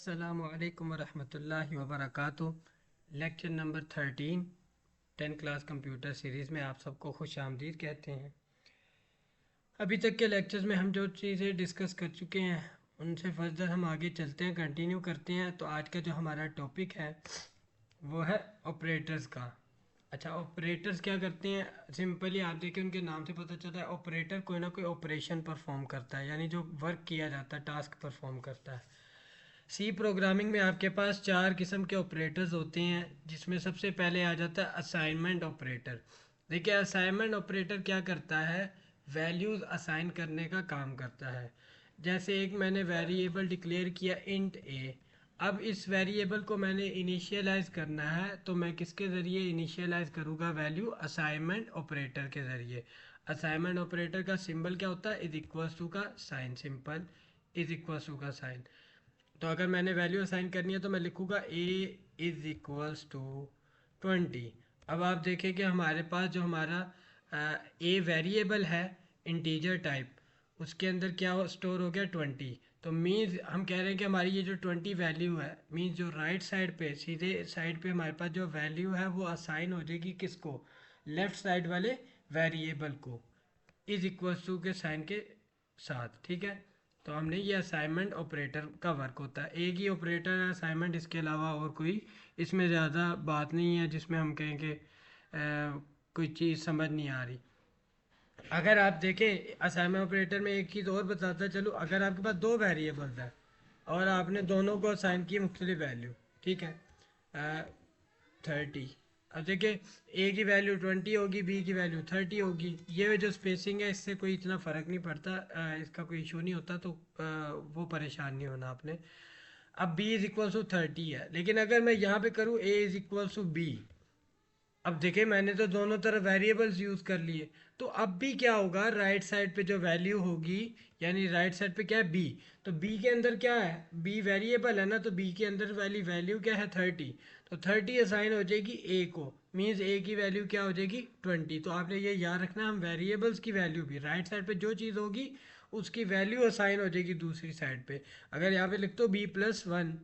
अस्सलामुअलैकुम वरहमतुल्लाहि वबरकातुहू। Lecture number 13 10 class computer series में आप सबको खुश आमदीद कहते हैं। अभी तक के लेक्चर्स में हम जो चीज़ें डिस्कस कर चुके हैं उनसे फर्दर हम आगे चलते हैं, कंटिन्यू करते हैं। तो आज का जो हमारा टॉपिक है वो है ऑपरेटर्स का। अच्छा, ऑपरेटर्स क्या करते हैं? सिंपली आप देखिए उनके नाम से पता चलता है ऑपरेटर कोई ना कोई ऑपरेशन परफॉर्म करता है, यानी जो वर्क किया जाता है, टास्क परफॉर्म करता है। सी प्रोग्रामिंग में आपके पास चार किस्म के ऑपरेटर्स होते हैं, जिसमें सबसे पहले आ जाता है असाइनमेंट ऑपरेटर। देखिए असाइनमेंट ऑपरेटर क्या करता है, वैल्यूज़ असाइन करने का काम करता है। जैसे एक मैंने वेरिएबल डिक्लेयर किया इंट ए। अब इस वेरिएबल को मैंने इनिशियलाइज करना है, तो मैं किसके ज़रिए इनिशियलाइज करूँगा? वैल्यू असाइनमेंट ऑपरेटर के ज़रिए। असाइनमेंट ऑपरेटर का सिंबल क्या होता है? इज इक्वल्स टू का sign, simple is equals to का साइन। तो अगर मैंने वैल्यू असाइन करनी है तो मैं लिखूँगा ए इज़ इक्वल्स टू 20। अब आप देखें कि हमारे पास जो हमारा ए वेरिएबल है इंटीजर टाइप, उसके अंदर क्या स्टोर हो गया? 20। तो मीन्स हम कह रहे हैं कि हमारी ये जो 20 वैल्यू है, मीन्स जो राइट साइड पे, सीधे साइड पे हमारे पास जो वैल्यू है वो असाइन हो जाएगी किसको? लेफ्ट साइड वाले वेरिएबल को, इज इक्वल्स टू के साइन के साथ। ठीक है, तो हमने ये असाइनमेंट ऑपरेटर का वर्क होता है। एक ही ऑपरेटर है असाइनमेंट, इसके अलावा और कोई इसमें ज़्यादा बात नहीं है जिसमें हम कहें कि कोई चीज़ समझ नहीं आ रही। अगर आप देखें असाइनमेंट ऑपरेटर में एक चीज़ और बताता चलूँ, अगर आपके पास दो वेरिएबल्स हैं और आपने दोनों को असाइन की मुख्तलिफ वैल्यू, ठीक है, 30। अब देखिए ए की वैल्यू 20 होगी, बी की वैल्यू 30 होगी। ये जो स्पेसिंग है इससे कोई इतना फ़र्क नहीं पड़ता, इसका कोई इशू नहीं होता, तो वो परेशान नहीं होना आपने। अब बी इज़ इक्वल टू 30 है, लेकिन अगर मैं यहाँ पे करूँ A is equal to B, अब देखिए मैंने तो दोनों तरफ वेरिएबल्स यूज़ कर लिए, तो अब भी क्या होगा? राइट साइड पे जो वैल्यू होगी, यानी राइट साइड पे क्या है? बी। तो बी के अंदर क्या है? बी वेरिएबल है ना, तो बी के अंदर वाली वैल्यू क्या है? 30। तो 30 असाइन हो जाएगी ए को, मीन्स ए की वैल्यू क्या हो जाएगी? 20। तो आपने ये याद रखना, हम वेरिएबल्स की वैल्यू भी राइट साइड पे जो चीज़ होगी उसकी वैल्यू असाइन हो जाएगी दूसरी साइड पे। अगर यहाँ पे लिख दो b+1,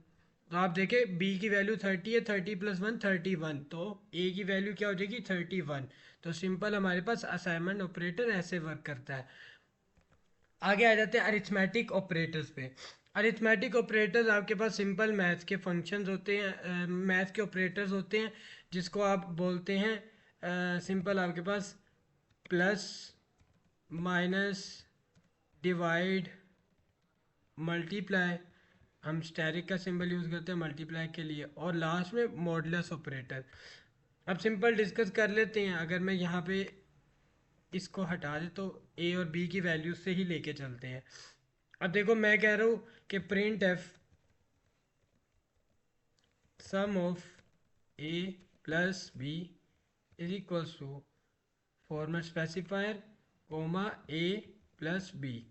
तो आप देखें बी की वैल्यू 30 है, 30+1 31, तो ए की वैल्यू क्या हो जाएगी? 31। तो सिंपल हमारे पास असाइनमेंट ऑपरेटर ऐसे वर्क करता है। आगे आ जाते हैं अरिथमेटिक ऑपरेटर्स पे। अरिथमेटिक ऑपरेटर्स आपके पास सिंपल मैथ्स के फंक्शंस होते हैं, मैथ्स के ऑपरेटर्स होते हैं, जिसको आप बोलते हैं सिंपल आपके पास प्लस, माइनस, डिवाइड, मल्टीप्लाई। हम स्टेरिक का सिंबल यूज़ करते हैं मल्टीप्लाई के लिए, और लास्ट में मॉडुलस ऑपरेटर। अब सिंपल डिस्कस कर लेते हैं। अगर मैं यहाँ पे इसको हटा दे तो ए और बी की वैल्यूज से ही लेके चलते हैं। अब देखो मैं कह रहा हूँ कि printf sum of A plus B is equals to format specifier comma A plus B.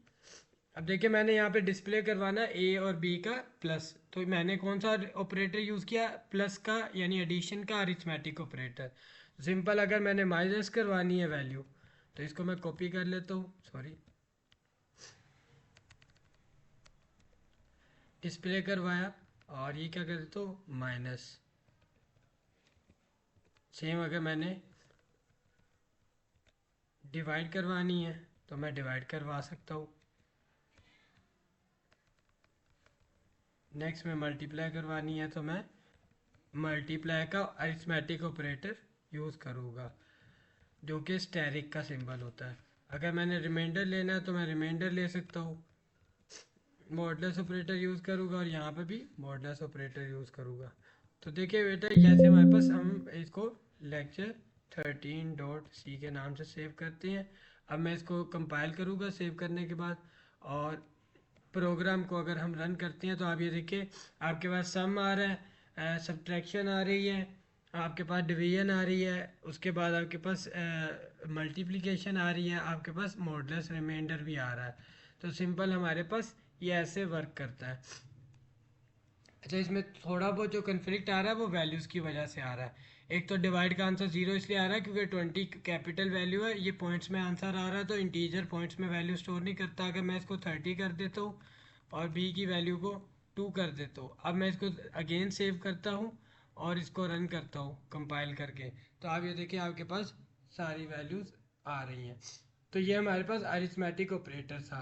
अब देखिए मैंने यहाँ पे डिस्प्ले करवाना ए और बी का प्लस, तो मैंने कौन सा ऑपरेटर यूज़ किया? प्लस का, यानी एडिशन का अरिथमेटिक ऑपरेटर। सिंपल अगर मैंने माइनस करवानी है वैल्यू, तो इसको मैं कॉपी कर लेता हूँ, सॉरी, डिस्प्ले करवाया और ये क्या कर देता हूँ? माइनस। सेम अगर मैंने डिवाइड करवानी है तो मैं डिवाइड करवा सकता हूँ। नेक्स्ट में मल्टीप्लाई करवानी है तो मैं मल्टीप्लाई का अरिथमेटिक ऑपरेटर यूज़ करूँगा, जो कि स्टेरिक का सिंबल होता है। अगर मैंने रिमाइंडर लेना है तो मैं रिमाइंडर ले सकता हूँ, मॉडुलस ऑपरेटर यूज़ करूँगा, और यहाँ पे भी मॉडुलस ऑपरेटर यूज़ करूँगा। तो देखिए बेटा, जैसे हमारे पास हम इसको लेक्चर 13.c के नाम से सेव करते हैं। अब मैं इसको कंपाइल करूँगा सेव करने के बाद, और प्रोग्राम को अगर हम रन करते हैं तो आप ये देखिए आपके पास सम आ रहा है, सब्ट्रैक्शन आ रही है, आपके पास डिवीजन आ रही है, उसके बाद आपके पास मल्टीप्लिकेशन आ रही है, आपके पास मॉडुलस रिमाइंडर भी आ रहा है। तो सिंपल हमारे पास ये ऐसे वर्क करता है। अच्छा, इसमें थोड़ा बहुत जो कन्फ्लिक्ट आ रहा है वो वैल्यूज़ की वजह से आ रहा है। एक तो डिवाइड का आंसर 0 इसलिए आ रहा है क्योंकि 20 कैपिटल वैल्यू है, ये पॉइंट्स में आंसर आ रहा है, तो इंटीजर पॉइंट्स में वैल्यू स्टोर नहीं करता। अगर मैं इसको 30 कर देता हूँ और बी की वैल्यू को 2 कर देता हूँ। अब मैं इसको अगेन सेव करता हूँ और इसको रन करता हूँ कंपाइल करके, तो आप ये देखिए आपके पास सारी वैल्यूज़ आ रही हैं। तो ये हमारे पास अरिथमेटिक ऑपरेटर था।